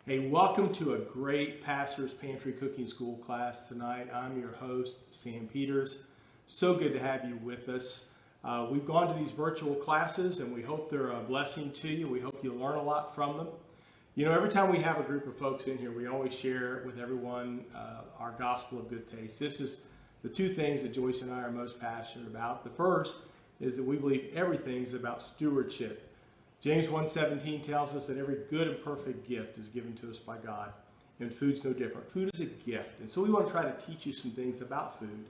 Hey, welcome to a great Pastor's Pantry Cooking School class tonight. I'm your host, Sam Peters. So good to have you with us. We've gone to these virtual classes and we hope they're a blessing to you. We hope you learn a lot from them. You know, every time we have a group of folks in here, we always share with everyone our gospel of good taste. This is the two things that Joyce and I are most passionate about. The first is that we believe everything's about stewardship. James 1:17 tells us that every good and perfect gift is given to us by God, and food's no different. Food is a gift, and so we want to try to teach you some things about food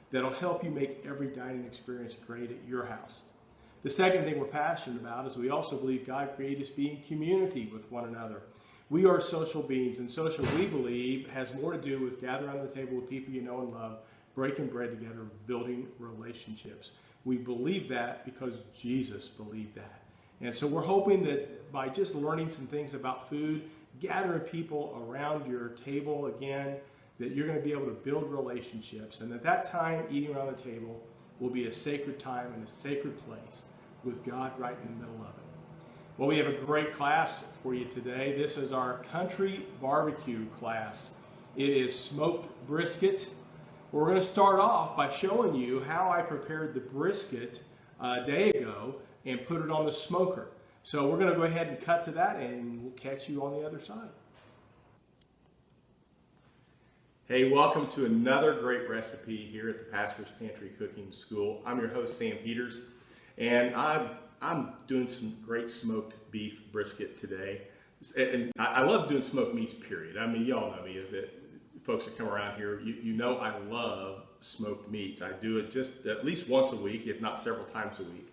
that'll help you make every dining experience great at your house. The second thing we're passionate about is we also believe God created us to be in community with one another. We are social beings, and social, we believe, has more to do with gathering around the table with people you know and love, breaking bread together, building relationships. We believe that because Jesus believed that. And so we're hoping that by just learning some things about food, gathering people around your table again, that you're going to be able to build relationships, and that time eating around the table will be a sacred time and a sacred place with God right in the middle of it. Well, we have a great class for you today. This is our country barbecue class. It is smoked brisket. We're going to start off by showing you how I prepared the brisket a day ago and put it on the smoker. So we're going to go ahead and cut to that, and we'll catch you on the other side. Hey, welcome to another great recipe here at the Pastor's Pantry Cooking School. I'm your host, Sam Peters, and I'm doing some great smoked beef brisket today. And I love doing smoked meats, period. I mean, y'all know me. The folks that come around here, you know I love smoked meats. I do it just at least once a week, if not several times a week.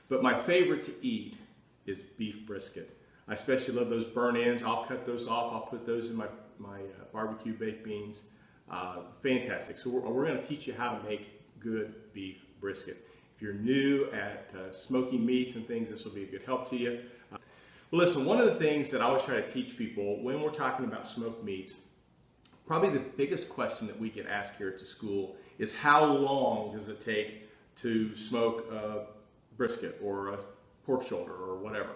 But my favorite to eat is beef brisket. I especially love those burn ends. I'll cut those off. I'll put those in my barbecue baked beans. Fantastic. So we're going to teach you how to make good beef brisket. If you're new at smoking meats and things, this will be a good help to you. Well, listen, one of the things that I always try to teach people when we're talking about smoked meats, probably the biggest question that we get asked here at the school is how long does it take to smoke brisket or a pork shoulder or whatever.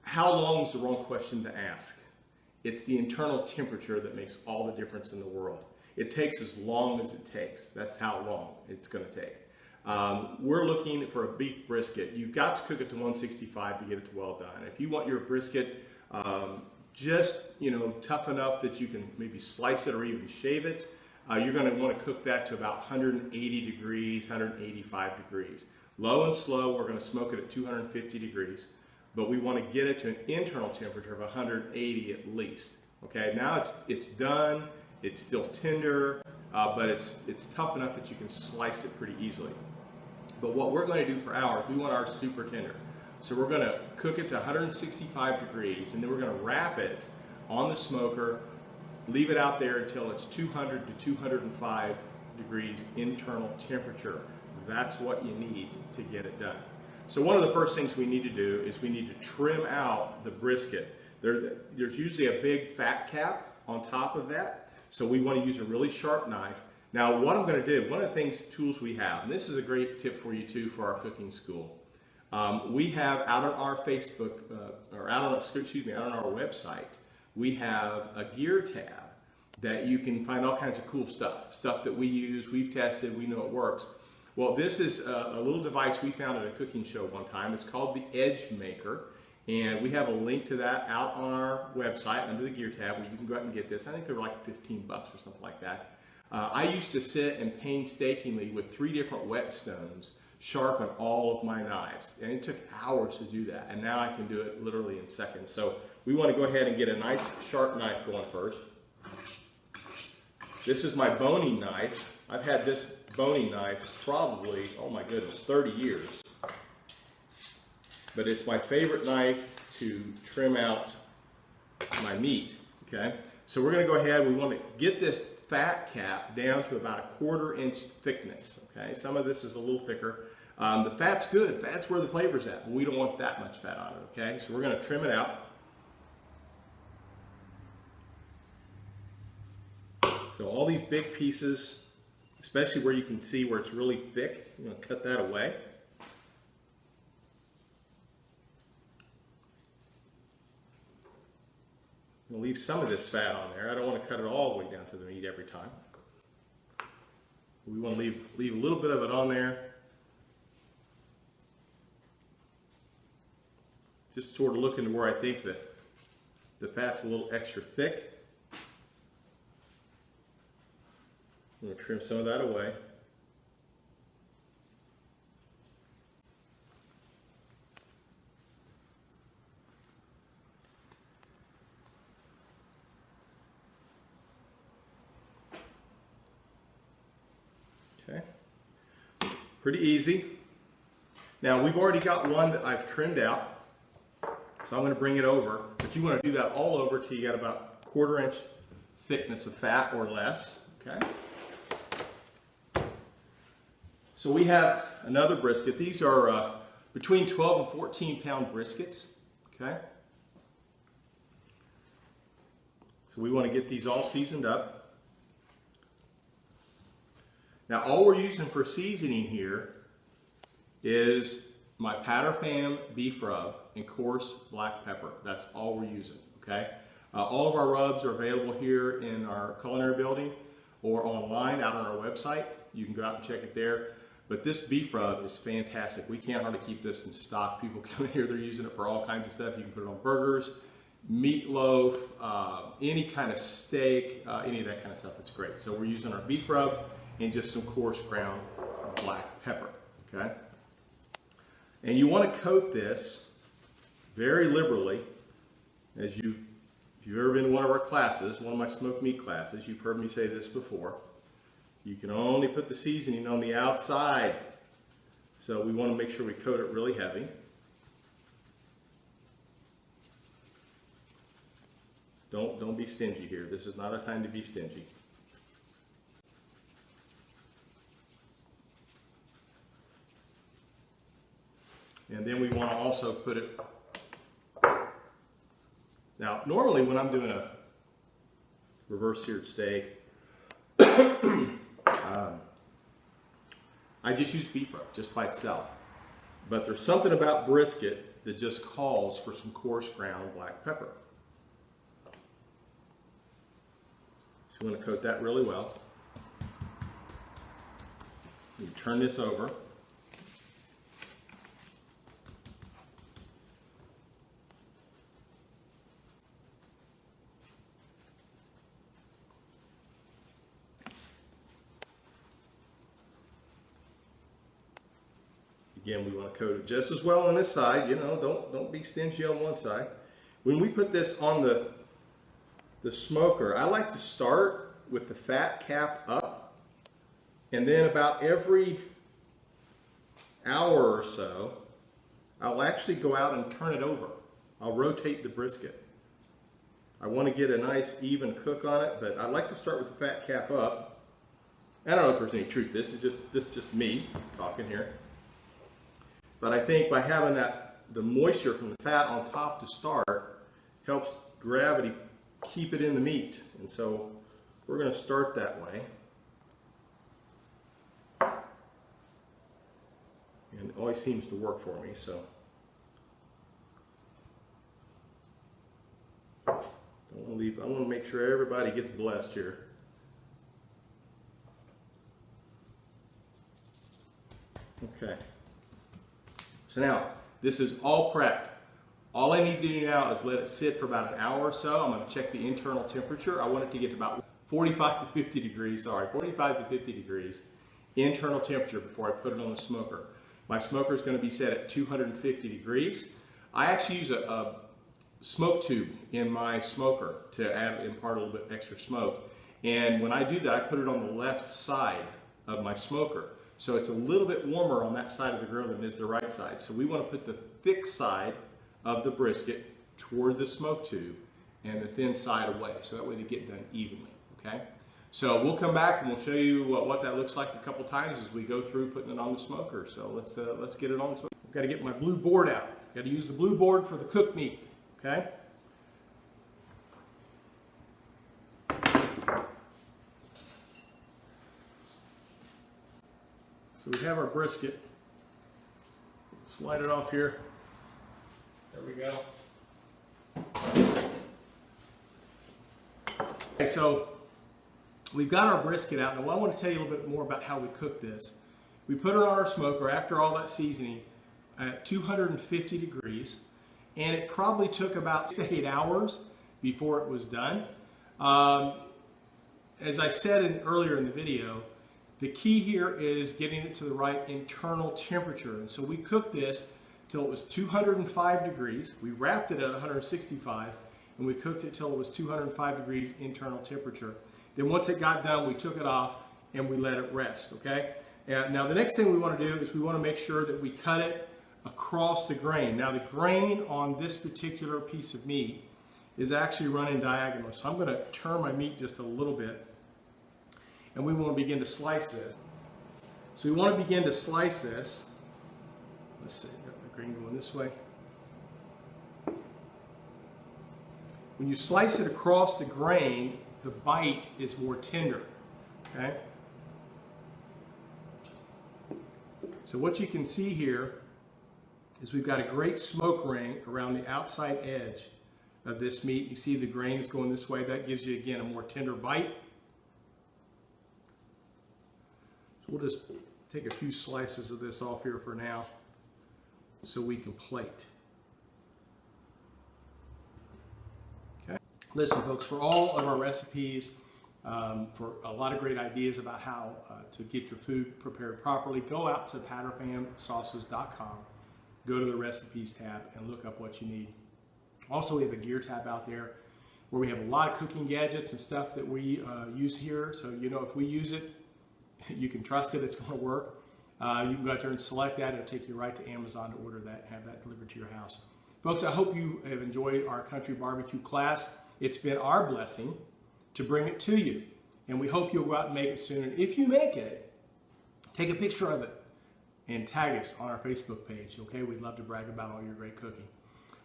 How long is the wrong question to ask. It's the internal temperature that makes all the difference in the world. It takes as long as it takes. That's how long it's going to take. We're looking for a beef brisket. You've got to cook it to 165 to get it well done. If you want your brisket just tough enough that you can maybe slice it or even shave it, you're going to want to cook that to about 180 degrees, 185 degrees. Low and slow, we're going to smoke it at 250 degrees, but we want to get it to an internal temperature of 180 at least. Okay, now it's done, it's still tender, but it's tough enough that you can slice it pretty easily. But what we're going to do for ours, we want ours super tender. So we're going to cook it to 165 degrees, and then we're going to wrap it on the smoker, leave it out there until it's 200 to 205 degrees internal temperature. That's what you need to get it done. So one of the first things we need to do is we need to trim out the brisket. There's usually a big fat cap on top of that, so we want to use a really sharp knife. Now what I'm going to do, one of the tools we have, and this is a great tip for you too for our cooking school. We have out on our Facebook, out on our website, we have a gear tab that you can find all kinds of cool stuff that we use, we've tested, we know it works. Well, this is a little device we found at a cooking show one time. It's called the Edge Maker, and we have a link to that out on our website under the gear tab where you can go out and get this. I think they're like $15 or something like that. I used to sit and painstakingly with 3 different whetstones sharpen all of my knives, and it took hours to do that, and now I can do it literally in seconds. So we want to go ahead and get a nice sharp knife going first. This is my boning knife. I've had this boning knife probably, oh my goodness, 30 years. But it's my favorite knife to trim out my meat, okay? So we're going to go ahead, we want to get this fat cap down to about a 1/4 inch thickness, okay? Some of this is a little thicker. The fat's good, fat's where the flavor's at, but we don't want that much fat on it, okay? So we're going to trim it out. So all these big pieces, especially where you can see where it's really thick, you're going to cut that away. I'm going to leave some of this fat on there. I don't want to cut it all the way down to the meat every time. We want to leave a little bit of it on there. Just sort of looking to where I think that the fat's a little extra thick. I'm going to trim some of that away. Okay, pretty easy. Now we've already got one that I've trimmed out, so I'm going to bring it over, but you want to do that all over till you got about 1/4 inch thickness of fat or less. Okay. So we have another brisket. These are between 12 and 14 pound briskets. Okay. So we want to get these all seasoned up. Now all we're using for seasoning here is my Powder Fam beef rub and coarse black pepper. That's all we're using, okay? All of our rubs are available here in our culinary building or online out on our website. You can go out and check it there. But this beef rub is fantastic. We can't hardly keep this in stock. People come in here, they're using it for all kinds of stuff. You can put it on burgers, meatloaf, any kind of steak, any of that kind of stuff. It's great. So we're using our beef rub and just some coarse ground black pepper, okay? And you want to coat this very liberally. If you've ever been to one of our classes, one of my smoked meat classes, you've heard me say this before. You can only put the seasoning on the outside. So we want to make sure we coat it really heavy. Don't be stingy here. This is not a time to be stingy. And then we want to also put it, now normally when I'm doing a reverse seared steak, I just use beef rub just by itself. But there's something about brisket that just calls for some coarse ground black pepper. So we want to coat that really well. You turn this over. Again, we want to coat it just as well on this side. You know, don't be stingy on one side. When we put this on the smoker, I like to start with the fat cap up, and then about every hour or so, I'll actually go out and turn it over. I'll rotate the brisket. I want to get a nice even cook on it, but I like to start with the fat cap up. I don't know if there's any truth to this. This is just me talking here. But I think by having the moisture from the fat on top to start helps gravity keep it in the meat. And so we're going to start that way. And it always seems to work for me, so. I want to make sure everybody gets blessed here. Okay. So now, this is all prepped. All I need to do now is let it sit for about an hour or so. I'm going to check the internal temperature. I want it to get to about 45 to 50 degrees, 45 to 50 degrees internal temperature before I put it on the smoker. My smoker is going to be set at 250 degrees. I actually use a smoke tube in my smoker to impart a little bit extra smoke. And when I do that, I put it on the left side of my smoker. So it's a little bit warmer on that side of the grill than it is the right side. So we want to put the thick side of the brisket toward the smoke tube and the thin side away. So that way they get done evenly, okay? So we'll come back and we'll show you what that looks like a couple times as we go through putting it on the smoker. So let's get it on the smoker. I've got to get my blue board out. Got to use the blue board for the cooked meat, okay? So we have our brisket. Slide it off here. There we go. Okay, so we've got our brisket out. Now I want to tell you a little bit more about how we cook this. We put it on our smoker after all that seasoning at 250 degrees, and it probably took about 6 to 8 hours before it was done. As I said earlier in the video, the key here is getting it to the right internal temperature. And so we cooked this till it was 205 degrees. We wrapped it at 165, and we cooked it till it was 205 degrees internal temperature. Then once it got done, we took it off and we let it rest, okay? Now the next thing we want to do is we want to make sure that we cut it across the grain. Now the grain on this particular piece of meat is actually running diagonal. So I'm going to turn my meat just a little bit, and we want to begin to slice this. So we want to begin to slice this. Let's see, got the grain going this way. When you slice it across the grain, the bite is more tender, okay? So what you can see here is we've got a great smoke ring around the outside edge of this meat. You see the grain is going this way. That gives you, again, a more tender bite. So we'll just take a few slices of this off here for now so we can plate. Okay. Listen, folks, for all of our recipes, for a lot of great ideas about how to get your food prepared properly, go out to patterfamsauces.com, go to the recipes tab, and look up what you need. Also, we have a gear tab out there where we have a lot of cooking gadgets and stuff that we use here. So, you know, if we use it, you can trust it, it's going to work. You can go out there and select that. It'll take you right to Amazon to order that and have that delivered to your house. Folks, I hope you have enjoyed our country barbecue class. It's been our blessing to bring it to you, and we hope you'll go out and make it soon. And if you make it, take a picture of it and tag us on our Facebook page, okay? We'd love to brag about all your great cooking.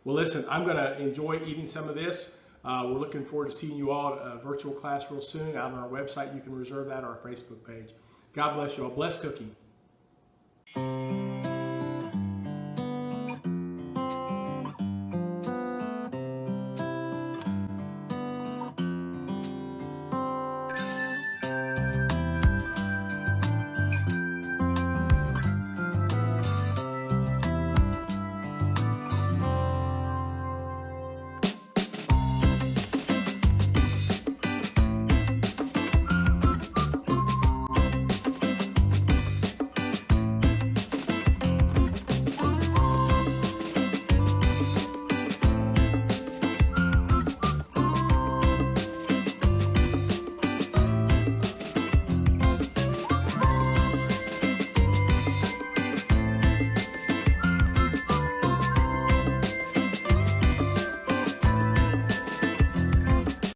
Well, listen, I'm going to enjoy eating some of this. We're looking forward to seeing you all at a virtual class real soon. Out on our website, you can reserve that, or our Facebook page. God bless you all. Bless cooking.